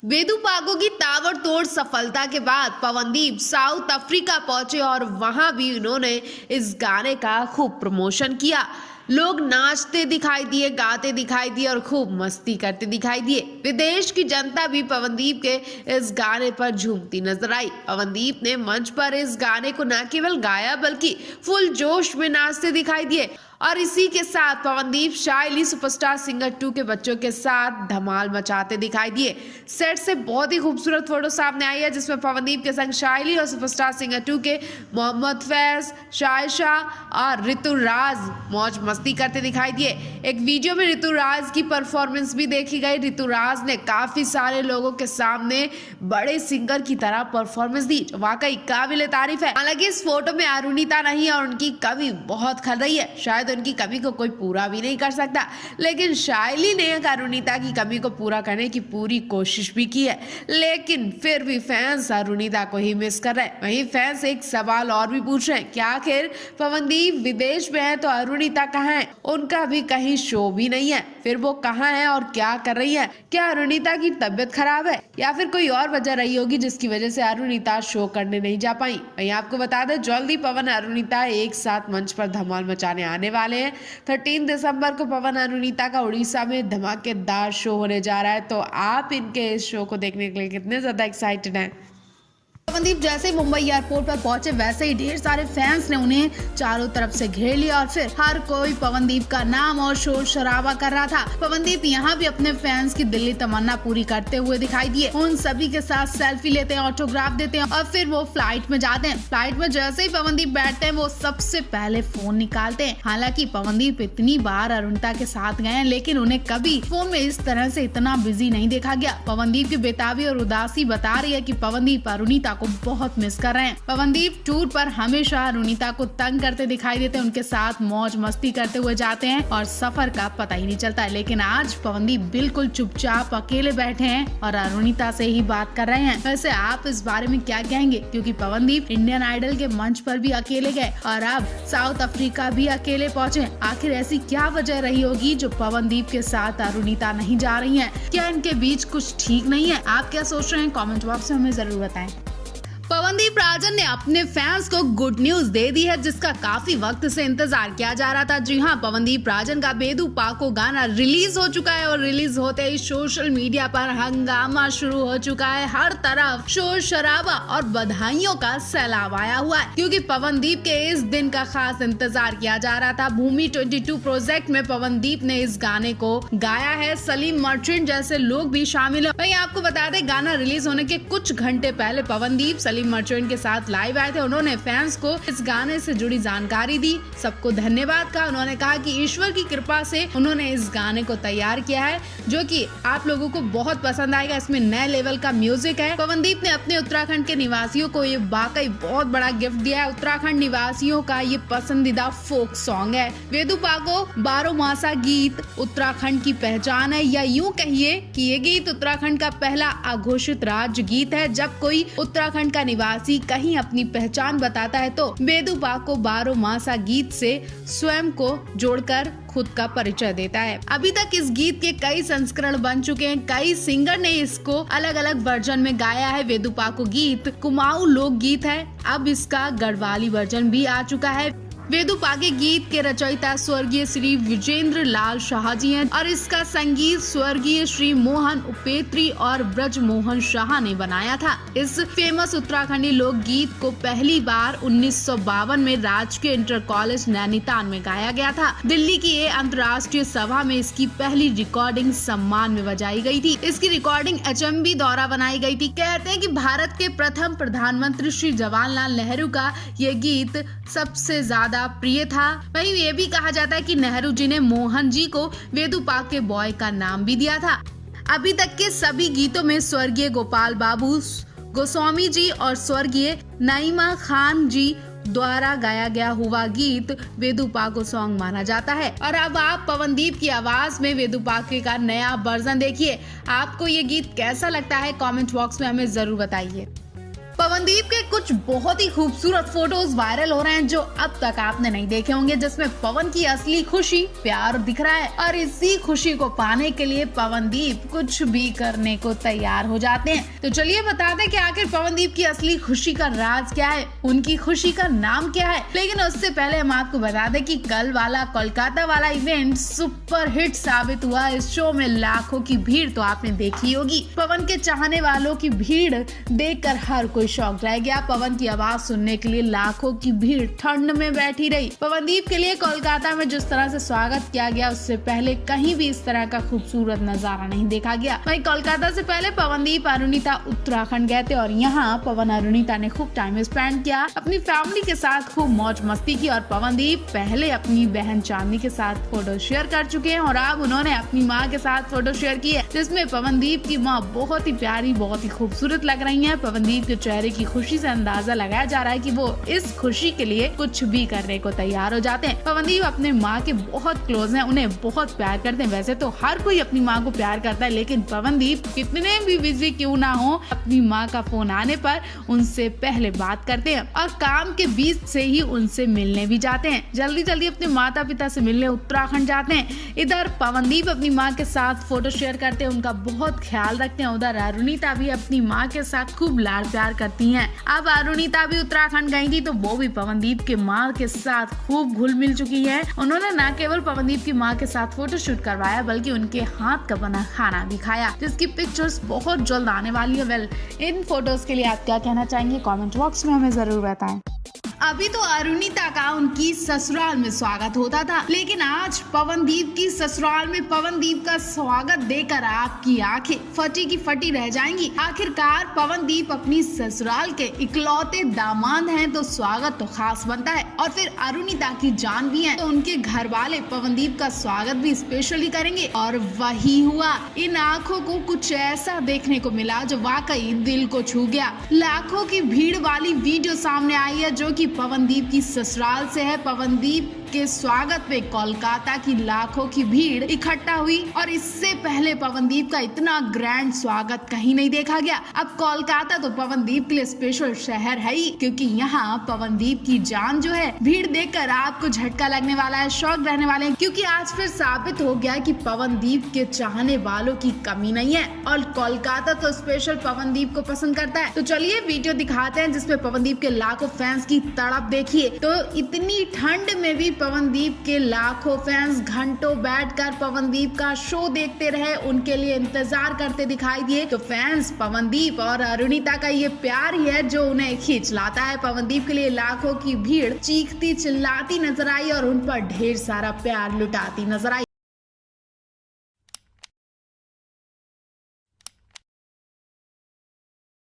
वेदु पागो की ताबड़तोड़ सफलता के बाद पवनदीप साउथ अफ्रीका पहुंचे और वहां भी उन्होंने इस गाने का खूब प्रमोशन किया। लोग नाचते दिखाई दिए, गाते दिखाई दिए और खूब मस्ती करते दिखाई दिए। विदेश की जनता भी पवनदीप के इस गाने पर झूमती नजर आई। पवनदीप ने मंच पर इस गाने को न केवल गाया बल्कि फुल जोश में नाचते दिखाई दिए और इसी के साथ पवनदीप शाइली सुपरस्टार सिंगर 2 के बच्चों के साथ धमाल मचाते दिखाई दिए। सेट से बहुत ही खूबसूरत फोटो सामने आई है जिसमें पवनदीप के संग शाइली और सुपरस्टार सिंगर 2 के मोहम्मद फैज, शायशा और ऋतुराज मौज मस्ती करते दिखाई दिए। एक वीडियो में ऋतुराज की परफॉर्मेंस भी देखी गई। ऋतुराज ने काफी सारे लोगों के सामने बड़े सिंगर की तरह परफॉर्मेंस दी जो वाकई काबिले तारीफ है। हालांकि इस फोटो में अरुणिता नहीं और उनकी कमी बहुत खल रही है। शायद उनकी कमी को कोई पूरा भी नहीं कर सकता, लेकिन शाइली ने अरुणिता की कमी को पूरा करने की पूरी कोशिश भी की है, लेकिन फिर भी फैंस अरुणिता को ही मिस कर रहे हैं। वहीं फैंस एक सवाल और भी पूछ रहे हैं, क्या आखिर पवनदीप विदेश में है तो अरुणिता कहाँ है? उनका भी कहीं शो भी नहीं है, फिर वो कहाँ है और क्या कर रही है? क्या अरुणिता की तबीयत खराब है या फिर कोई और वजह रही होगी जिसकी वजह से अरुणिता शो करने नहीं जा पाई? वहीं आपको बता दें जल्दी पवन अरुणिता एक साथ मंच पर धमाल मचाने आने वाले हैं। 13 दिसंबर को पवन अरुणिता का उड़ीसा में धमाकेदार शो होने जा रहा है, तो आप इनके इस शो को देखने के लिए कितने ज्यादा एक्साइटेड हैं? पवनदीप जैसे ही मुंबई एयरपोर्ट पर पहुंचे वैसे ही ढेर सारे फैंस ने उन्हें चारों तरफ से घेर लिया और फिर हर कोई पवनदीप का नाम और शोर शराबा कर रहा था। पवनदीप यहाँ भी अपने फैंस की दिल्ली तमन्ना पूरी करते हुए दिखाई दिए। उन सभी के साथ सेल्फी लेते हैं, ऑटोग्राफ देते हैं और फिर वो फ्लाइट में जाते हैं। फ्लाइट में जैसे ही पवनदीप बैठते हैं वो सबसे पहले फोन निकालते हैं। हालांकि पवनदीप इतनी बार अरुणिता के साथ गए हैं लेकिन उन्हें कभी फोन में इस तरह से इतना बिजी नहीं देखा गया। पवनदीप की बेताबी और उदासी बता रही है कि पवनदीप अरुणिता को बहुत मिस कर रहे हैं। पवनदीप टूर पर हमेशा अरुणिता को तंग करते दिखाई देते हैं, उनके साथ मौज मस्ती करते हुए जाते हैं और सफर का पता ही नहीं चलता है। लेकिन आज पवनदीप बिल्कुल चुपचाप अकेले बैठे हैं और अरुणिता से ही बात कर रहे हैं। वैसे आप इस बारे में क्या कहेंगे? क्योंकि पवनदीप इंडियन आइडल के मंच पर भी अकेले गए और अब साउथ अफ्रीका भी अकेले पहुंचे। आखिर ऐसी क्या वजह रही होगी जो पवनदीप के साथ अरुणिता नहीं जा रही है? क्या इनके बीच कुछ ठीक नहीं है? आप क्या सोच रहे हैं? कमेंट बॉक्स में हमें जरूर बताएं। पवनदीप राजन ने अपने फैंस को गुड न्यूज दे दी है जिसका काफी वक्त से इंतजार किया जा रहा था। जी हां, पवनदीप राजन का वेदु पागो गाना रिलीज हो चुका है और रिलीज होते ही सोशल मीडिया पर हंगामा शुरू हो चुका है। हर तरफ शोर शराबा और बधाइयों का सैलाब आया हुआ है क्योंकि पवनदीप के इस दिन का खास इंतजार किया जा रहा था। भूमि 22 प्रोजेक्ट में पवनदीप ने इस गाने को गाया है। सलीम मर्चेंट जैसे लोग भी शामिल है। वहीं आपको बता दें गाना रिलीज होने के कुछ घंटे पहले पवनदीप सलीम मर्चेंट के साथ लाइव आए थे। उन्होंने फैंस को इस गाने से जुड़ी जानकारी दी, सबको धन्यवाद कहा। उन्होंने कहा कि ईश्वर की कृपा से उन्होंने इस गाने को तैयार किया है जो कि आप लोगों को बहुत पसंद आएगा। इसमें नए लेवल का म्यूजिक है। पवनदीप ने अपने उत्तराखंड के निवासियों को ये वाकई बहुत बड़ा गिफ्ट दिया है। उत्तराखंड निवासियों का ये पसंदीदा फोक सॉन्ग है। वेदु पागो 12 मासा गीत उत्तराखंड की पहचान है, या यूं कहिए कि ये गीत उत्तराखंड का पहला अघोषित राज्य गीत है। जब कोई उत्तराखंड का निवासी कहीं अपनी पहचान बताता है तो वेदु पागो 12 मासा गीत से स्वयं को जोड़कर खुद का परिचय देता है। अभी तक इस गीत के कई संस्करण बन चुके हैं, कई सिंगर ने इसको अलग अलग वर्जन में गाया है। वेदु पागो गीत कुमाऊं लोक गीत है, अब इसका गढ़वाली वर्जन भी आ चुका है। वेदु पागे गीत के रचयिता स्वर्गीय श्री विजेंद्र लाल शाह जी हैं और इसका संगीत स्वर्गीय श्री मोहन उपेत्री और ब्रज मोहन शाह ने बनाया था। इस फेमस उत्तराखंडी लोक गीत को पहली बार 1952 में राजकीय इंटर कॉलेज नैनीताल में गाया गया था। दिल्ली की ये अंतर्राष्ट्रीय सभा में इसकी पहली रिकॉर्डिंग सम्मान में बजाई गई थी। इसकी रिकॉर्डिंग HMV द्वारा बनाई गई थी। कहते हैं कि भारत के प्रथम प्रधानमंत्री श्री जवाहरलाल नेहरू का ये गीत सबसे ज्यादा प्रिय था। वहीं ये भी कहा जाता है कि नेहरू जी ने मोहन जी को वेदु पागे बॉय का नाम भी दिया था। अभी तक के सभी गीतों में स्वर्गीय गोपाल बाबू गोस्वामी जी और स्वर्गीय नईमा खान जी द्वारा गाया गया हुआ गीत वेदु पागो सॉन्ग माना जाता है। और अब आप पवनदीप की आवाज में वेदु पागे का नया वर्जन देखिए। आपको ये गीत कैसा लगता है? कमेंट बॉक्स में हमें जरूर बताइए। पवनदीप के कुछ बहुत ही खूबसूरत फोटोज वायरल हो रहे हैं जो अब तक आपने नहीं देखे होंगे, जिसमें पवन की असली खुशी प्यार दिख रहा है और इसी खुशी को पाने के लिए पवनदीप कुछ भी करने को तैयार हो जाते हैं। तो चलिए बता दें कि आखिर पवनदीप की असली खुशी का राज क्या है, उनकी खुशी का नाम क्या है। लेकिन उससे पहले हम आपको बता दें कि कल वाला कोलकाता वाला इवेंट सुपर हिट साबित हुआ। इस शो में लाखों की भीड़ तो आपने देखी होगी। पवन के चाहने वालों की भीड़ देखकर हर कोई शॉक रह गया। पवन की आवाज सुनने के लिए लाखों की भीड़ ठंड में बैठी रही। पवनदीप के लिए कोलकाता में जिस तरह से स्वागत किया गया उससे पहले कहीं भी इस तरह का खूबसूरत नजारा नहीं देखा गया। वहीं कोलकाता से पहले पवनदीप अरुणिता उत्तराखंड गए थे और यहाँ पवन अरुणिता ने खूब टाइम स्पेंड किया, अपनी फैमिली के साथ खूब मौज मस्ती की। और पवनदीप पहले अपनी बहन चांदनी के साथ फोटो शेयर कर चुके हैं और अब उन्होंने अपनी माँ के साथ फोटो शेयर की है, जिसमें पवनदीप की माँ बहुत ही प्यारी, बहुत ही खूबसूरत लग रही है। पवनदीप के चेहरे की खुशी से अंदाजा लगाया जा रहा है कि वो इस खुशी के लिए कुछ भी करने को तैयार हो जाते हैं। पवनदीप अपने माँ के बहुत क्लोज हैं, उन्हें बहुत प्यार करते हैं। वैसे तो हर कोई अपनी माँ को प्यार करता है, लेकिन पवनदीप कितने भी बिजी क्यों ना हो, अपनी माँ का फोन आने पर उनसे पहले बात करते हैं और काम के बीच से ही उनसे मिलने भी जाते हैं। जल्दी जल्दी अपने माता पिता से मिलने उत्तराखंड जाते हैं। इधर पवनदीप अपनी माँ के साथ फोटो शेयर करते हैं, उनका बहुत ख्याल रखते हैं। उधर अरुणिता भी अपनी माँ के साथ खूब लाड प्यार करती हैं। अब अरुणिता भी उत्तराखंड गई थी तो वो भी पवनदीप के माँ के साथ खूब घुल मिल चुकी है। उन्होंने न केवल पवनदीप की माँ के साथ फोटो शूट करवाया बल्कि उनके हाथ का बना खाना भी खाया, जिसकी पिक्चर्स बहुत जल्द आने वाली है। वेल, इन फोटोज के लिए आप क्या कहना चाहेंगे कमेंट बॉक्स में हमें जरूर बताएं। अभी तो अरुणिता का उनकी ससुराल में स्वागत होता था, लेकिन आज पवनदीप की ससुराल में पवनदीप का स्वागत देखकर आपकी आंखें फटी की फटी रह जाएंगी। आखिरकार पवनदीप अपनी ससुराल के इकलौते दामाद हैं तो स्वागत तो खास बनता है, और फिर अरुणिता की जान भी है तो उनके घर वाले पवनदीप का स्वागत भी स्पेशली करेंगे। और वही हुआ, इन आंखों को कुछ ऐसा देखने को मिला जो वाकई दिल को छू गया। लाखों की भीड़ वाली वीडियो सामने आई है जो कि पवनदीप की ससुराल से है। पवनदीप के स्वागत में कोलकाता की लाखों की भीड़ इकट्ठा हुई और इससे पहले पवनदीप का इतना ग्रैंड स्वागत कहीं नहीं देखा गया। अब कोलकाता तो पवनदीप के लिए स्पेशल शहर है ही, क्योंकि यहाँ पवनदीप की जान जो है, भीड़ देखकर आपको झटका लगने वाला है, शौक रहने वाले हैं, क्योंकि आज फिर साबित हो गया कि पवनदीप के चाहने वालों की कमी नहीं है और कोलकाता तो स्पेशल पवनदीप को पसंद करता है। तो चलिए वीडियो दिखाते हैं जिसमें पवनदीप के लाखों फैंस की तड़प देखिए। तो इतनी ठंड में भी पवनदीप के लाखों फैंस घंटों बैठकर पवनदीप का शो देखते रहे, उनके लिए इंतजार करते दिखाई दिए। तो फैंस पवनदीप और अरुणिता का ये प्यार ही है जो उन्हें खींच लाता है। पवनदीप के लिए लाखों की भीड़ चीखती चिल्लाती नजर आई और उन पर ढेर सारा प्यार लुटाती नजर आई।